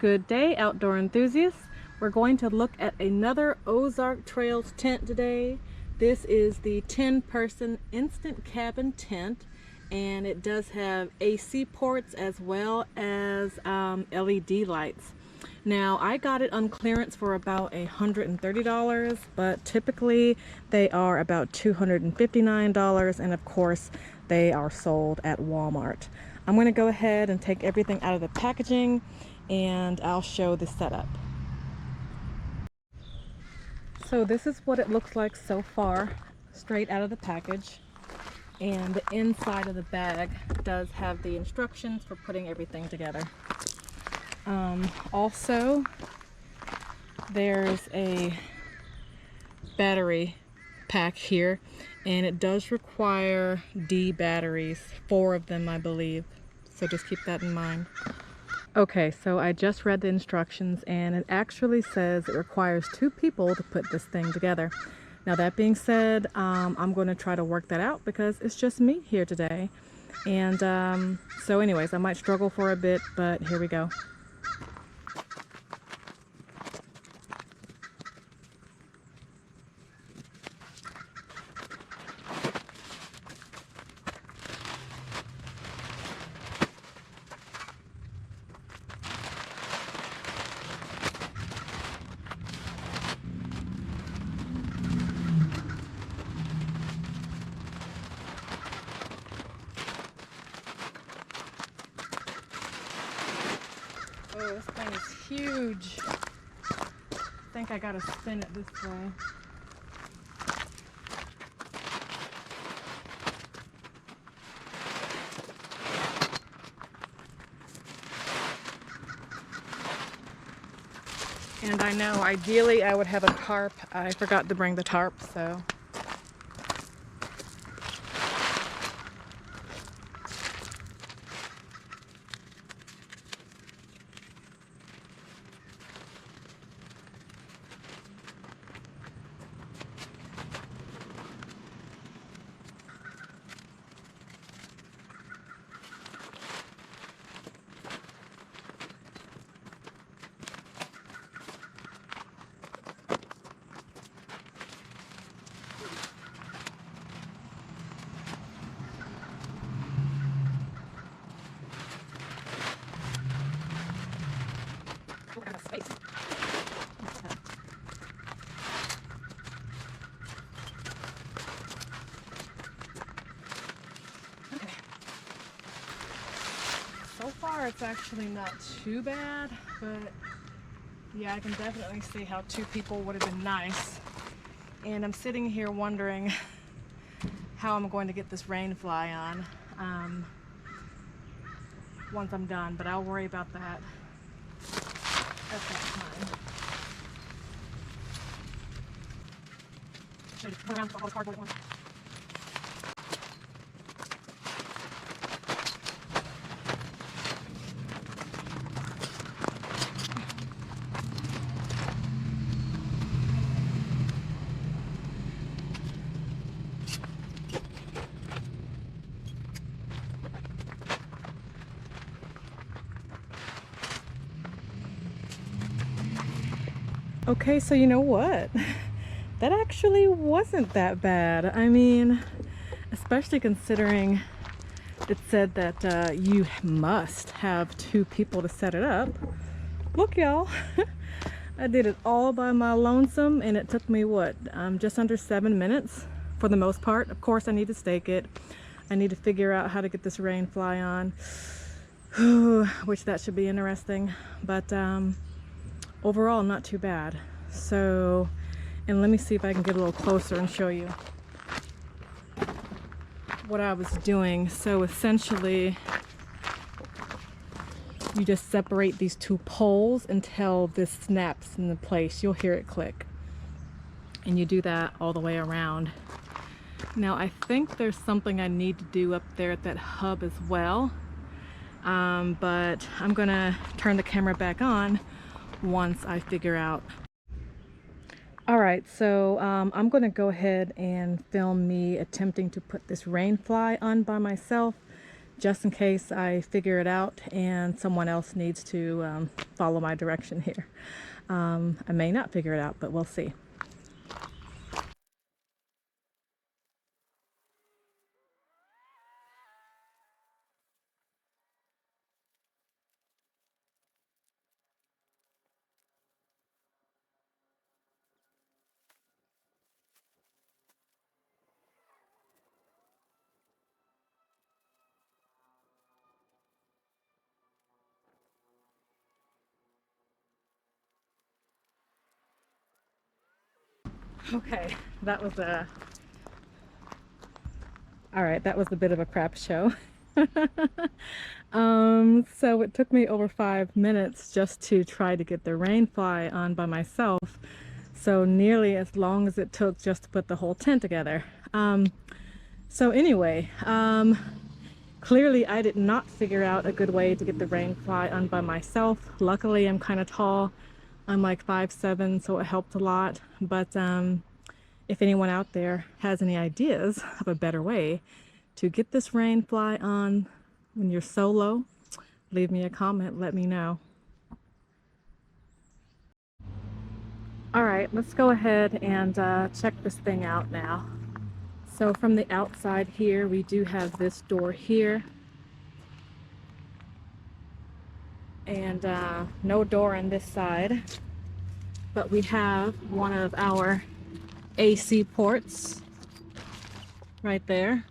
Good day, outdoor enthusiasts. We're going to look at another Ozark Trails tent today. This is the 10-person instant cabin tent, and it does have AC ports as well as LED lights. Now, I got it on clearance for about $130, but typically they are about $259, and of course they are sold at Walmart. I'm going to go ahead and take everything out of the packaging and I'll show the setup. So this is what it looks like so far, straight out of the package. And the inside of the bag does have the instructions for putting everything together. Also, there's a battery pack here, and it does require D batteries, 4 of them I believe, so just keep that in mind. Okay, so I just read the instructions, and it actually says it requires 2 people to put this thing together. Now that being said, I'm going to try to work that out because it's just me here today. And so anyways, I might struggle for a bit, but here we go. Oh, this thing is huge. I think I gotta spin it this way. And I know ideally I would have a tarp. I forgot to bring the tarp, so. Space. Okay. So far it's actually not too bad, but yeah, I can definitely see how 2 people would have been nice. And I'm sitting here wondering how I'm going to get this rain fly on once I'm done, but I'll worry about that at that time. Should I just put around all the cardboard at once? Okay, so you know what? That actually wasn't that bad. I mean, especially considering it said that you must have 2 people to set it up. Look, y'all. I did it all by my lonesome, and it took me, what, just under 7 minutes for the most part. Of course, I need to stake it. I need to figure out how to get this rain fly on, which that should be interesting. But overall, not too bad. So, and let me see if I can get a little closer and show you what I was doing. So essentially, you just separate these 2 poles until this snaps into place. You'll hear it click. And you do that all the way around. Now, I think there's something I need to do up there at that hub as well. But I'm gonna turn the camera back on once I figure out. Alright, so I'm going to go ahead and film me attempting to put this rain fly on by myself. just in case I figure it out and someone else needs to follow my direction here. I may not figure it out, but we'll see. Okay, that was all right, that was a bit of a crap show. So it took me over 5 minutes just to try to get the rain fly on by myself. So nearly as long as it took just to put the whole tent together. So anyway, clearly I did not figure out a good way to get the rain fly on by myself. Luckily, I'm kind of tall. I'm like 5'7", so it helped a lot. But if anyone out there has any ideas of a better way to get this rain fly on when you're solo, leave me a comment, let me know. All right, let's go ahead and check this thing out now. So from the outside here, we do have this door here. And no door on this side. But we have one of our AC ports right there.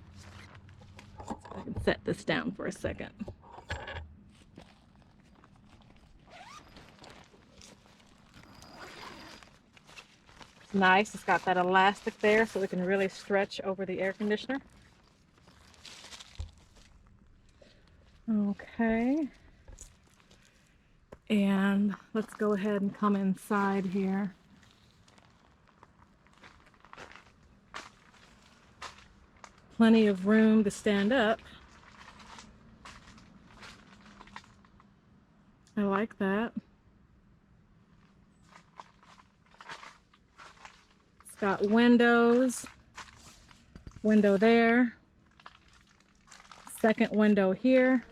I can set this down for a second. It's nice. It's got that elastic there so it can really stretch over the air conditioner. Okay. And let's go ahead and come inside here. Plenty of room to stand up. I like that. It's got windows. Window there. Second window here.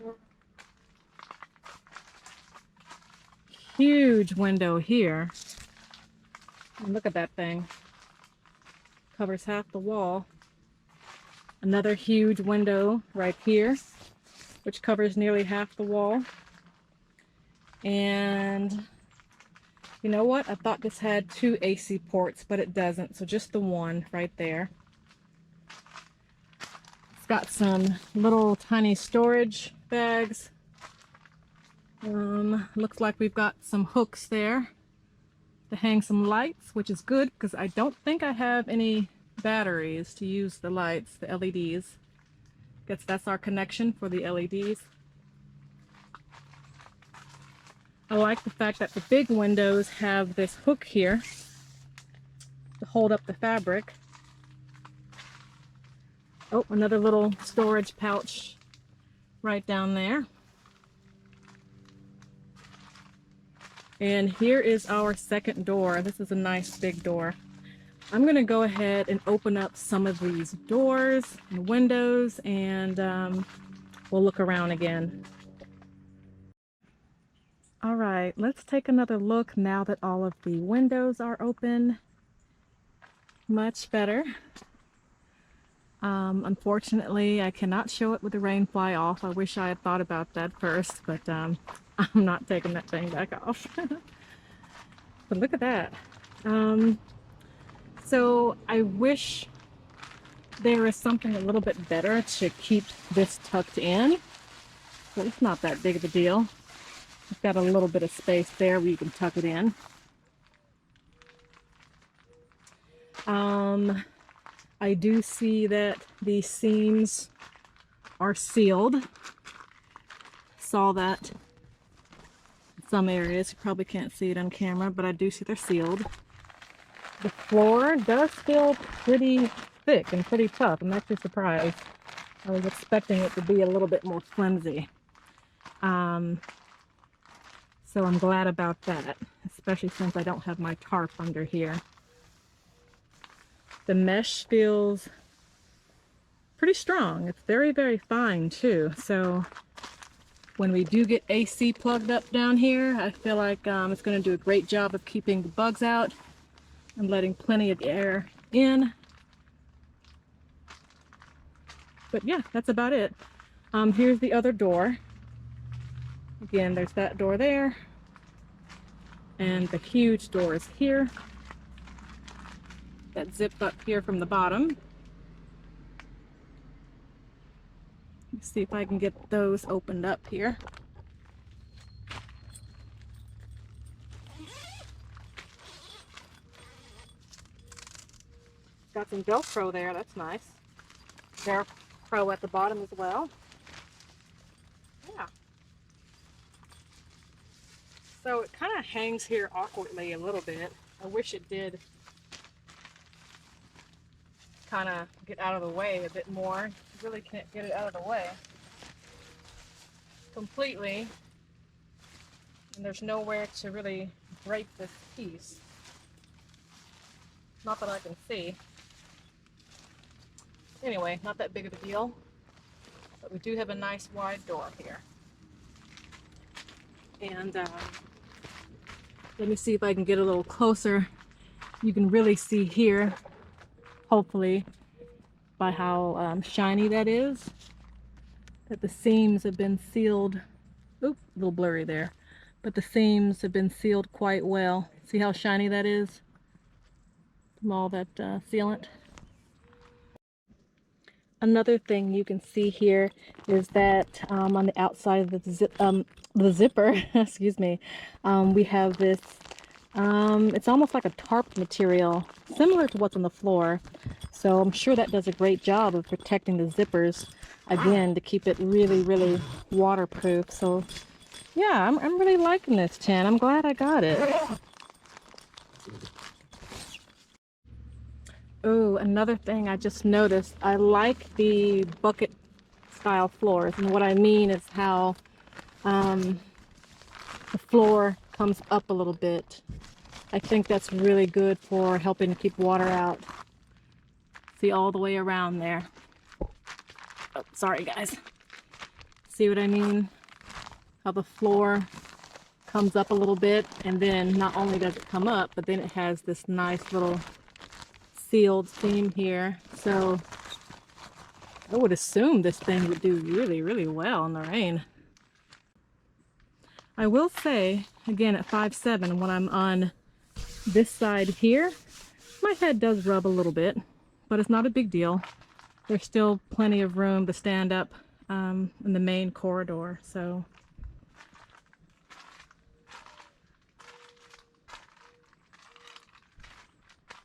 Huge window here. And look at that thing. Covers half the wall. Another huge window right here, which covers nearly half the wall. And you know what? I thought this had 2 AC ports, but it doesn't. So just the one right there. It's got some little tiny storage bags. Looks like we've got some hooks there to hang some lights, which is good because I don't think I have any batteries to use the lights, the LEDs. Guess that's our connection for the LEDs. I like the fact that the big windows have this hook here to hold up the fabric. Oh, another little storage pouch right down there. And here is our second door. This is a nice big door. I'm gonna go ahead and open up some of these doors and windows, and we'll look around again. All right, let's take another look now that all of the windows are open. Much better. Unfortunately, I cannot show it with the rain fly off. I wish I had thought about that first, but I'm not taking that thing back off. But look at that. So I wish there was something a little bit better to keep this tucked in, but it's not that big of a deal. It's got a little bit of space there where you can tuck it in. I do see that the seams are sealed. Saw that in some areas. You probably can't see it on camera, but I do see they're sealed. The floor does feel pretty thick and pretty tough. I'm actually surprised. I was expecting it to be a little bit more flimsy. So I'm glad about that, especially since I don't have my tarp under here. The mesh feels pretty strong. It's very, very fine too. So when we do get AC plugged up down here, I feel like it's going to do a great job of keeping the bugs out and letting plenty of air in. But yeah, that's about it. Here's the other door. Again, there's that door there. And the huge door is here. That zip up here from the bottom. Let's see if I can get those opened up here. Got some Velcro there, that's nice. Velcro at the bottom as well. Yeah. So it kind of hangs here awkwardly a little bit. I wish it did kind of get out of the way a bit more. You really can't get it out of the way completely. And there's nowhere to really break this piece. Not that I can see. Anyway, not that big of a deal. But we do have a nice wide door here. And let me see if I can get a little closer. You can really see here, hopefully, by how shiny that is, that the seams have been sealed. Oop, a little blurry there. But the seams have been sealed quite well. See how shiny that is from all that sealant? Another thing you can see here is that on the outside of the zipper, excuse me, we have this, it's almost like a tarp material, similar to what's on the floor. So I'm sure that does a great job of protecting the zippers, again, to keep it really, really waterproof. So yeah, I'm really liking this tin. I'm glad I got it. Oh, another thing I just noticed, I like the bucket style floors. And what I mean is how the floor comes up a little bit. I think that's really good for helping to keep water out. See, all the way around there. Oh, sorry guys. See what I mean? How the floor comes up a little bit, and then not only does it come up, but then it has this nice little sealed seam here. So I would assume this thing would do really, really well in the rain. I will say, again, at 5'7", when I'm on this side here, my head does rub a little bit, but it's not a big deal. There's still plenty of room to stand up in the main corridor. So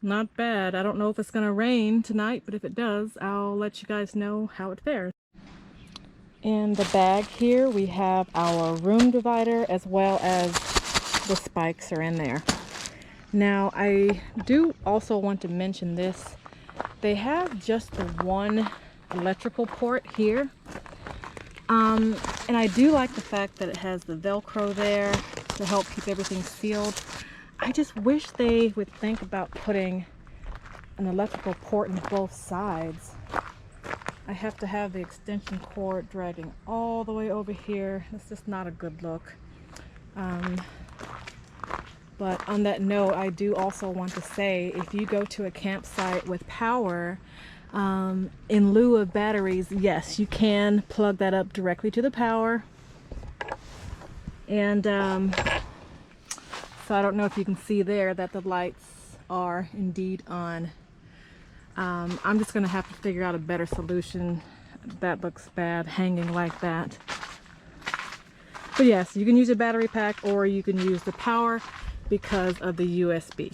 not bad. I don't know if it's going to rain tonight, but if it does, I'll let you guys know how it fares. In the bag here, we have our room divider, as well as the spikes are in there. Now, I do also want to mention this. They have just the one electrical port here. And I do like the fact that it has the Velcro there to help keep everything sealed. I just wish they would think about putting an electrical port in both sides. I have to have the extension cord dragging all the way over here. It's just not a good look. But on that note, I do also want to say, if you go to a campsite with power, in lieu of batteries, yes, you can plug that up directly to the power. And so I don't know if you can see there that the lights are indeed on. I'm just going to have to figure out a better solution. That looks bad hanging like that. But yes, you can use a battery pack, or you can use the power because of the USB.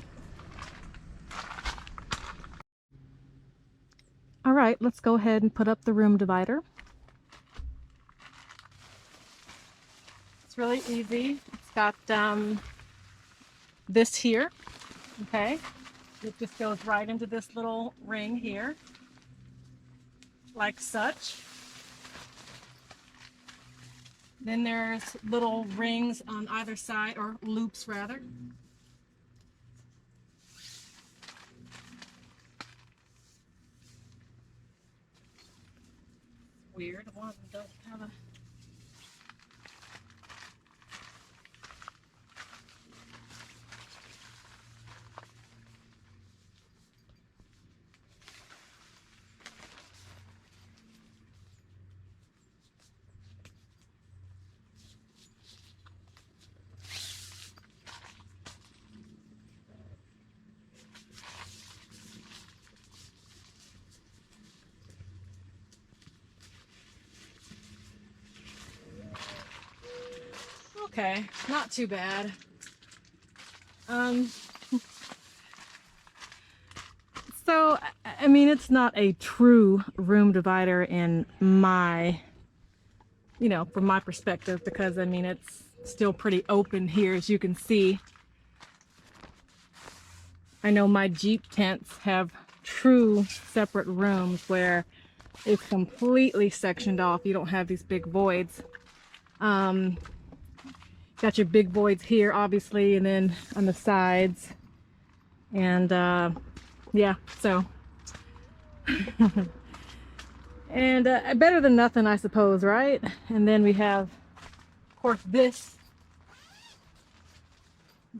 All right, let's go ahead and put up the room divider. It's really easy. It's got this here, okay? It just goes right into this little ring here, like such. Then there's little rings on either side, or loops rather. weird. One of them don't have a... Okay, not too bad. So, I mean, it's not a true room divider in my, you know, from my perspective, because I mean, it's still pretty open here, as you can see. I know my Jeep tents have true separate rooms where it's completely sectioned off. You don't have these big voids. Got your big voids here, obviously, and then on the sides. And yeah, so. And better than nothing, I suppose, right? And then we have, of course, this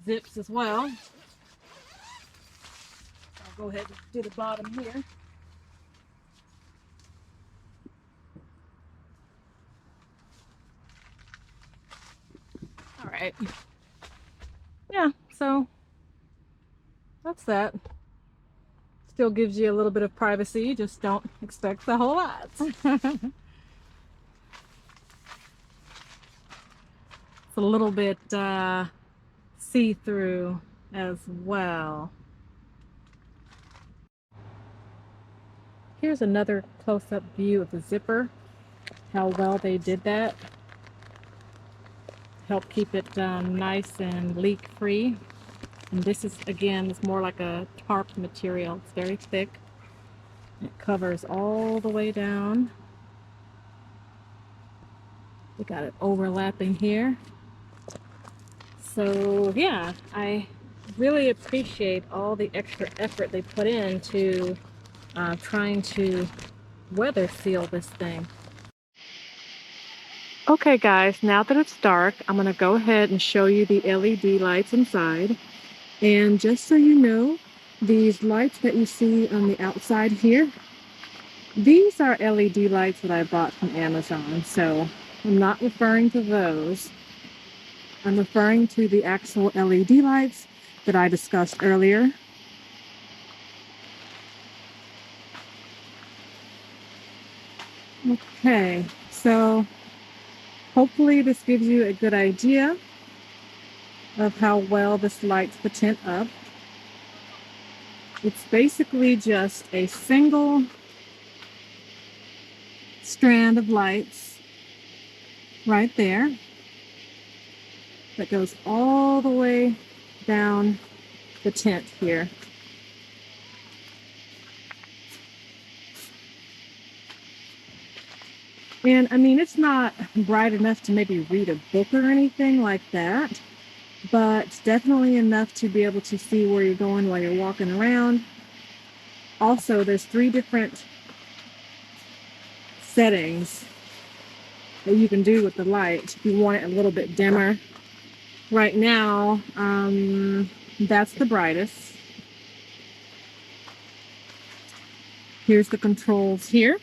zips as well. I'll go ahead and do the bottom here. All right. Yeah, so that's that. Still gives you a little bit of privacy, just don't expect a whole lot. It's a little bit see-through as well. Here's another close-up view of the zipper, how well they did that. Help keep it nice and leak-free. And this is, again, it's more like a tarp material. It's very thick. It covers all the way down. We got it overlapping here. So yeah, I really appreciate all the extra effort they put into trying to weather seal this thing. Okay guys, now that it's dark, I'm going to go ahead and show you the LED lights inside. And just so you know, these lights that you see on the outside here, these are LED lights that I bought from Amazon. So I'm not referring to those. I'm referring to the actual LED lights that I discussed earlier. Okay, so hopefully this gives you a good idea of how well this lights the tent up. It's basically just a single strand of lights right there that goes all the way down the tent here. And I mean, it's not bright enough to maybe read a book or anything like that, but definitely enough to be able to see where you're going while you're walking around. Also, there's 3 different settings that you can do with the light if you want it a little bit dimmer. Right now, that's the brightest. Here's the controls here.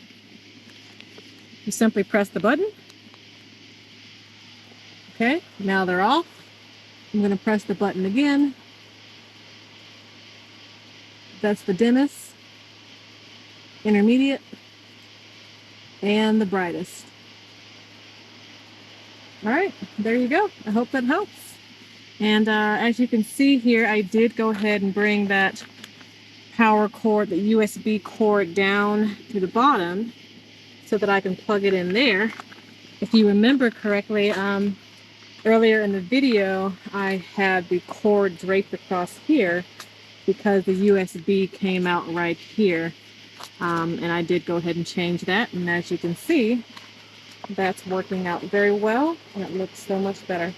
You simply press the button. Okay, now they're off. I'm going to press the button again. That's the dimmest, intermediate, and the brightest. All right, there you go. I hope that helps. And as you can see here, I did go ahead and bring that power cord, the USB cord, down to the bottom so that I can plug it in there. If you remember correctly, earlier in the video, I had the cord draped across here because the USB came out right here. And I did go ahead and change that. And as you can see, that's working out very well, and it looks so much better.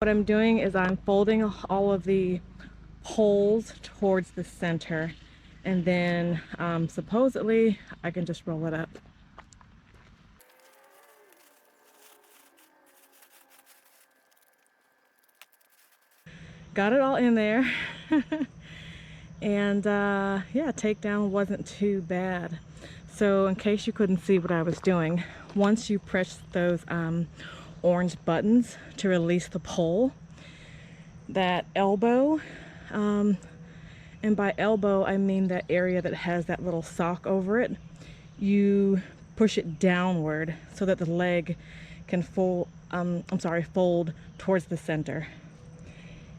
What I'm doing is I'm folding all of the poles towards the center, and then supposedly I can just roll it up. Got it all in there. And yeah, takedown wasn't too bad. So in case you couldn't see what I was doing, once you press those orange buttons to release the pole, that elbow, and by elbow I mean that area that has that little sock over it, you push it downward so that the leg can fold towards the center.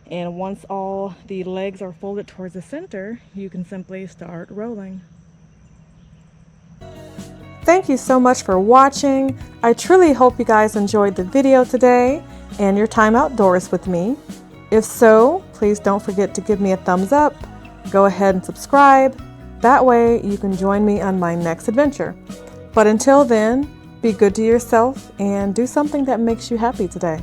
And once all the legs are folded towards the center, you can simply start rolling. Thank you so much for watching. I truly hope you guys enjoyed the video today and your time outdoors with me. If so, please don't forget to give me a thumbs up. Go ahead and subscribe. That way you can join me on my next adventure. But until then, be good to yourself and do something that makes you happy today.